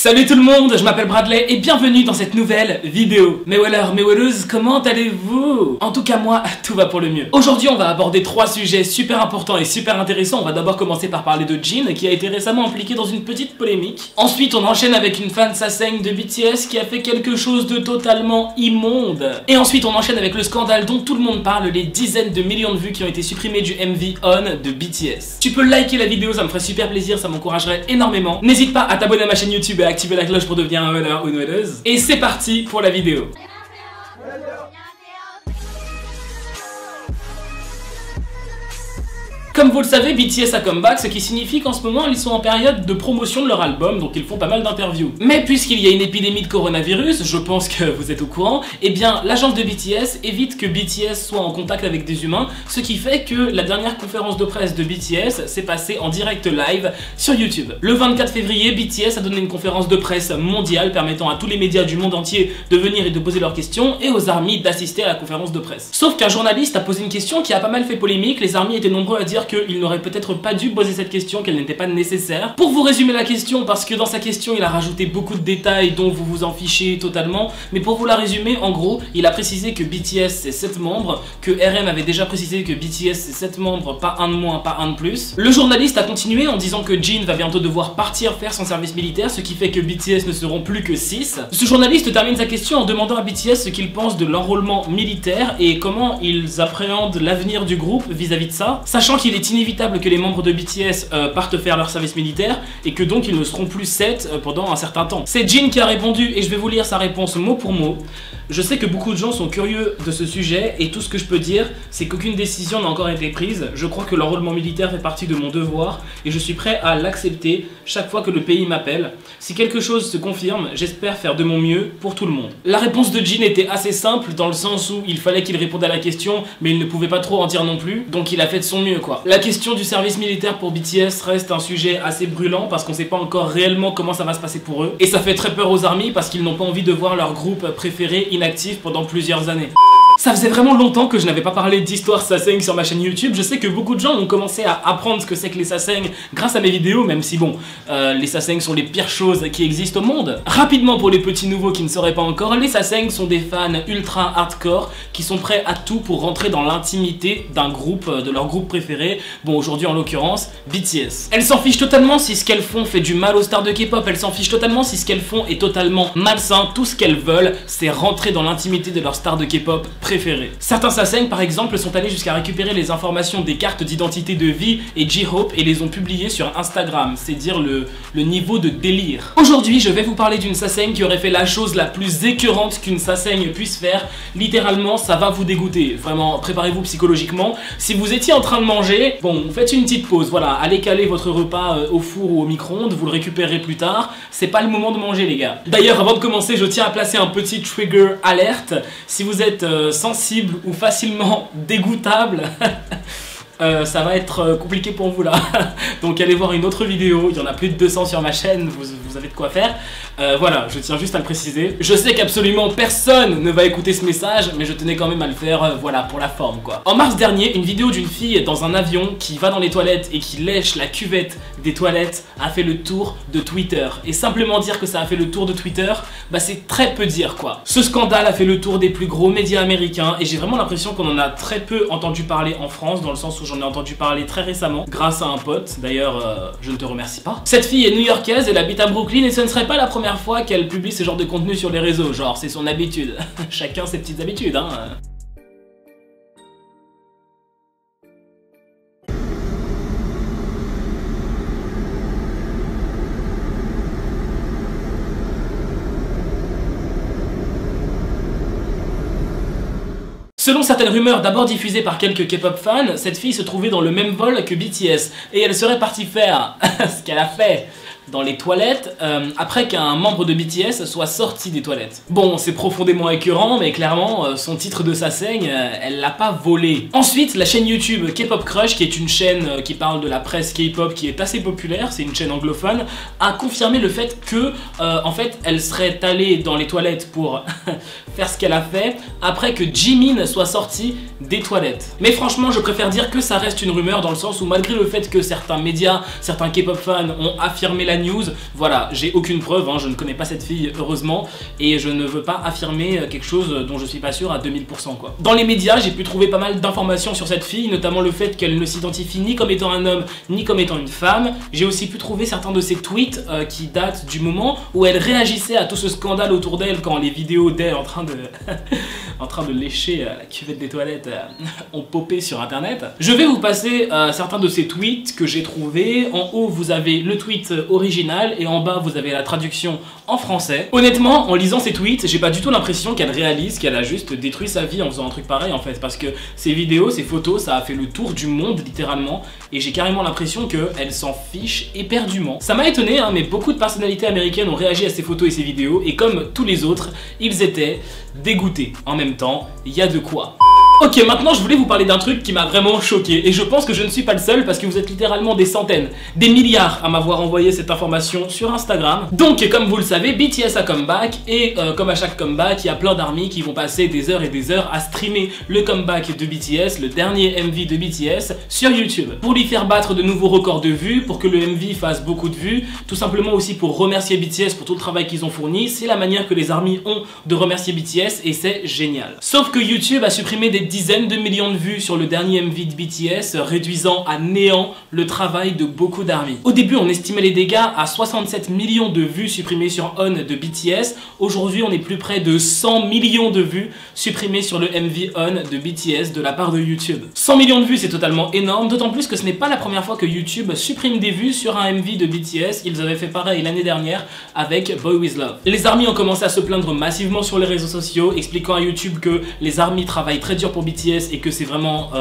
Salut tout le monde, je m'appelle Bradley et bienvenue dans cette nouvelle vidéo. Mes wellers, mes welleuses, comment allez-vous? En tout cas moi, tout va pour le mieux. Aujourd'hui on va aborder trois sujets super importants et super intéressants. On va d'abord commencer par parler de Jin qui a été récemment impliqué dans une petite polémique. Ensuite on enchaîne avec une fan Sasaeng de BTS qui a fait quelque chose de totalement immonde. Et ensuite on enchaîne avec le scandale dont tout le monde parle, les dizaines de millions de vues qui ont été supprimées du MV On de BTS. Tu peux liker la vidéo, ça me ferait super plaisir, ça m'encouragerait énormément. N'hésite pas à t'abonner à ma chaîne YouTube et activer la cloche pour devenir un weller ou une welleuse. Et c'est parti pour la vidéo. Comme vous le savez, BTS a comeback, ce qui signifie qu'en ce moment ils sont en période de promotion de leur album, donc ils font pas mal d'interviews. Mais puisqu'il y a une épidémie de coronavirus, je pense que vous êtes au courant, eh bien l'agence de BTS évite que BTS soit en contact avec des humains, ce qui fait que la dernière conférence de presse de BTS s'est passée en direct live sur YouTube. Le 24 février, BTS a donné une conférence de presse mondiale permettant à tous les médias du monde entier de venir et de poser leurs questions et aux ARMY d'assister à la conférence de presse. Sauf qu'un journaliste a posé une question qui a pas mal fait polémique, les ARMY étaient nombreux à dire qu'il n'aurait peut-être pas dû poser cette question, qu'elle n'était pas nécessaire. Pour vous résumer la question, parce que dans sa question il a rajouté beaucoup de détails dont vous vous en fichez totalement, mais pour vous la résumer, en gros, il a précisé que BTS c'est 7 membres, que RM avait déjà précisé que BTS c'est 7 membres, pas un de moins, pas un de plus. Le journaliste a continué en disant que Jin va bientôt devoir partir faire son service militaire, ce qui fait que BTS ne seront plus que 6. Ce journaliste termine sa question en demandant à BTS ce qu'il pense de l'enrôlement militaire et comment ils appréhendent l'avenir du groupe vis-à-vis de ça, sachant qu'il est inévitable que les membres de BTS partent faire leur service militaire et que donc ils ne seront plus 7 pendant un certain temps. C'est Jin qui a répondu et je vais vous lire sa réponse mot pour mot. Je sais que beaucoup de gens sont curieux de ce sujet et tout ce que je peux dire c'est qu'aucune décision n'a encore été prise. Je crois que l'enrôlement militaire fait partie de mon devoir et je suis prêt à l'accepter chaque fois que le pays m'appelle. Si quelque chose se confirme, j'espère faire de mon mieux pour tout le monde. La réponse de Jin était assez simple dans le sens où il fallait qu'il réponde à la question mais il ne pouvait pas trop en dire non plus, donc il a fait de son mieux quoi. La question du service militaire pour BTS reste un sujet assez brûlant parce qu'on sait pas encore réellement comment ça va se passer pour eux et ça fait très peur aux ARMY parce qu'ils n'ont pas envie de voir leur groupe préféré inactif pendant plusieurs années. Ça faisait vraiment longtemps que je n'avais pas parlé d'histoire Sasaeng sur ma chaîne YouTube. Je sais que beaucoup de gens ont commencé à apprendre ce que c'est que les Sasaeng grâce à mes vidéos, même si bon, les Sasaeng sont les pires choses qui existent au monde. Rapidement pour les petits nouveaux qui ne sauraient pas encore, les Sasaeng sont des fans ultra hardcore qui sont prêts à tout pour rentrer dans l'intimité d'un groupe, de leur groupe préféré. Bon, aujourd'hui en l'occurrence, BTS. Elles s'en fichent totalement si ce qu'elles font fait du mal aux stars de K-pop, elles s'en fichent totalement si ce qu'elles font est totalement malsain. Tout ce qu'elles veulent, c'est rentrer dans l'intimité de leur star de K-pop préférée. Certains Sasaeng par exemple sont allés jusqu'à récupérer les informations des cartes d'identité de V et J-Hope et les ont publiées sur Instagram, c'est dire le niveau de délire. Aujourd'hui je vais vous parler d'une Sasaeng qui aurait fait la chose la plus écœurante qu'une Sasaeng puisse faire. Littéralement ça va vous dégoûter, vraiment préparez-vous psychologiquement. Si vous étiez en train de manger, bon faites une petite pause, voilà, allez caler votre repas au four ou au micro-ondes, vous le récupérerez plus tard, c'est pas le moment de manger les gars. D'ailleurs avant de commencer je tiens à placer un petit trigger alerte, si vous êtes sensible ou facilement dégoûtable ça va être compliqué pour vous là. Donc allez voir une autre vidéo, il y en a plus de 200 sur ma chaîne, vous avez de quoi faire. Voilà, je tiens juste à le préciser. Je sais qu'absolument personne ne va écouter ce message, mais je tenais quand même à le faire, voilà, pour la forme quoi. En mars dernier, une vidéo d'une fille dans un avion qui va dans les toilettes et qui lèche la cuvette des toilettes a fait le tour de Twitter. Et simplement dire que ça a fait le tour de Twitter, bah c'est très peu dire quoi. Ce scandale a fait le tour des plus gros médias américains et j'ai vraiment l'impression qu'on en a très peu entendu parler en France, dans le sens où j'en ai entendu parler très récemment grâce à un pote, d'ailleurs je ne te remercie pas. Cette fille est new-yorkaise, elle habite à Brooklyn et ce ne serait pas la première fois qu'elle publie ce genre de contenu sur les réseaux, genre c'est son habitude. Chacun ses petites habitudes hein. Selon certaines rumeurs d'abord diffusées par quelques K-pop fans, cette fille se trouvait dans le même vol que BTS et elle serait partie faire ce qu'elle a fait dans les toilettes après qu'un membre de BTS soit sorti des toilettes. Bon, c'est profondément écœurant, mais clairement, son titre de Sasaeng, elle l'a pas volé. Ensuite, la chaîne YouTube K-Pop Crush, qui est une chaîne qui parle de la presse K-pop qui est assez populaire, c'est une chaîne anglophone, a confirmé le fait que, en fait, elle serait allée dans les toilettes pour faire ce qu'elle a fait après que Jimin soit sorti des toilettes. Mais franchement, je préfère dire que ça reste une rumeur dans le sens où malgré le fait que certains médias, certains K-pop fans ont affirmé la la news. Voilà, j'ai aucune preuve, hein, je ne connais pas cette fille heureusement et je ne veux pas affirmer quelque chose dont je suis pas sûr à 2000% quoi. Dans les médias, j'ai pu trouver pas mal d'informations sur cette fille, notamment le fait qu'elle ne s'identifie ni comme étant un homme ni comme étant une femme. J'ai aussi pu trouver certains de ses tweets qui datent du moment où elle réagissait à tout ce scandale autour d'elle quand les vidéos d'elle en train de lécher la cuvette des toilettes ont popé sur internet. Je vais vous passer certains de ces tweets que j'ai trouvés. En haut vous avez le tweet original et en bas vous avez la traduction en français. Honnêtement, en lisant ces tweets, j'ai pas du tout l'impression qu'elle réalise qu'elle a juste détruit sa vie en faisant un truc pareil en fait, parce que ces vidéos, ces photos, ça a fait le tour du monde littéralement et j'ai carrément l'impression qu'elle s'en fiche éperdument. Ça m'a étonné hein, mais beaucoup de personnalités américaines ont réagi à ces photos et ces vidéos et comme tous les autres, ils étaient dégoûtés. En même temps, il y a de quoi. Ok, maintenant je voulais vous parler d'un truc qui m'a vraiment choqué et je pense que je ne suis pas le seul parce que vous êtes littéralement des centaines, des milliards à m'avoir envoyé cette information sur Instagram. Donc comme vous le savez, BTS a comeback et comme à chaque comeback, il y a plein d'armies qui vont passer des heures et des heures à streamer le comeback de BTS, le dernier MV de BTS sur YouTube. Pour lui faire battre de nouveaux records de vues, pour que le MV fasse beaucoup de vues, tout simplement aussi pour remercier BTS pour tout le travail qu'ils ont fourni, c'est la manière que les armies ont de remercier BTS et c'est génial. Sauf que YouTube a supprimé des dizaines de millions de vues sur le dernier MV de BTS, réduisant à néant le travail de beaucoup d'armies. Au début, on estimait les dégâts à 67 millions de vues supprimées sur On de BTS. Aujourd'hui, on est plus près de 100 millions de vues supprimées sur le MV On de BTS de la part de YouTube. 100 millions de vues, c'est totalement énorme, d'autant plus que ce n'est pas la première fois que YouTube supprime des vues sur un MV de BTS. Ils avaient fait pareil l'année dernière avec Boy With Love. Les armies ont commencé à se plaindre massivement sur les réseaux sociaux, expliquant à YouTube que les armies travaillent très dur pour BTS et que c'est vraiment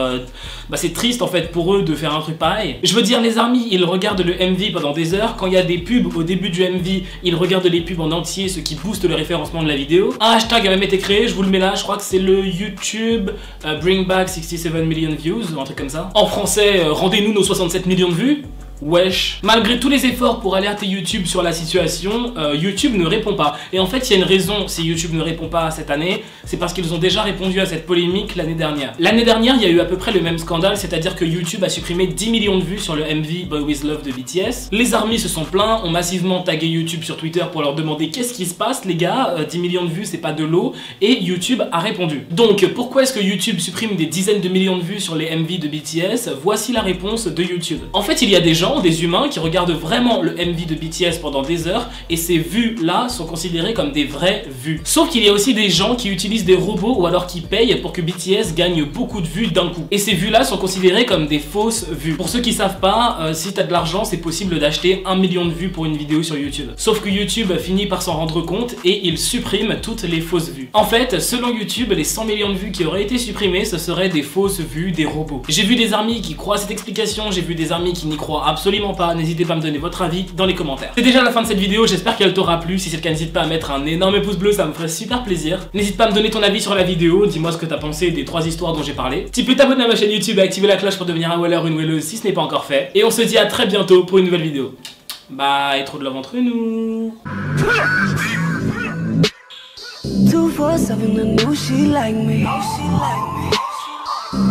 c'est triste en fait pour eux de faire un truc pareil. Je veux dire, les armies ils regardent le MV pendant des heures, quand il y a des pubs au début du MV ils regardent les pubs en entier, ce qui booste le référencement de la vidéo. Un hashtag a même été créé, je vous le mets là, je crois que c'est le YouTube Bring Back 67 Million Views ou un truc comme ça. En français, rendez-nous nos 67 millions de vues. Wesh. Malgré tous les efforts pour alerter YouTube sur la situation, YouTube ne répond pas. Et en fait, il y a une raison si YouTube ne répond pas cette année, c'est parce qu'ils ont déjà répondu à cette polémique l'année dernière. L'année dernière, il y a eu à peu près le même scandale, c'est-à-dire que YouTube a supprimé 10 millions de vues sur le MV Boy With Love de BTS. Les armies se sont plaints, ont massivement tagué YouTube sur Twitter pour leur demander qu'est-ce qui se passe les gars, 10 millions de vues c'est pas de l'eau, et YouTube a répondu. Donc pourquoi est-ce que YouTube supprime des dizaines de millions de vues sur les MV de BTS? Voici la réponse de YouTube. En fait, il y a des gens, des humains qui regardent vraiment le MV de BTS pendant des heures et ces vues là sont considérées comme des vraies vues. Sauf qu'il y a aussi des gens qui utilisent des robots ou alors qui payent pour que BTS gagne beaucoup de vues d'un coup. Et ces vues là sont considérées comme des fausses vues. Pour ceux qui savent pas, si t'as de l'argent c'est possible d'acheter 1 million de vues pour une vidéo sur YouTube. Sauf que YouTube finit par s'en rendre compte et il supprime toutes les fausses vues. En fait, selon YouTube, les 100 millions de vues qui auraient été supprimées, ce seraient des fausses vues, des robots. J'ai vu des armies qui croient à cette explication, j'ai vu des armies qui n'y croient absolument pas, n'hésitez pas à me donner votre avis dans les commentaires. C'est déjà la fin de cette vidéo, j'espère qu'elle t'aura plu. Si c'est le cas, n'hésite pas à mettre un énorme pouce bleu, ça me ferait super plaisir. N'hésite pas à me donner ton avis sur la vidéo, dis-moi ce que t'as pensé des 3 histoires dont j'ai parlé. Tu peux t'abonner à ma chaîne YouTube et activer la cloche pour devenir un weller ou une welleuse si ce n'est pas encore fait. Et on se dit à très bientôt pour une nouvelle vidéo. Bye, trop de love entre nous. 247, I know she like me.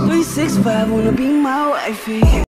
365, wanna be my wifey.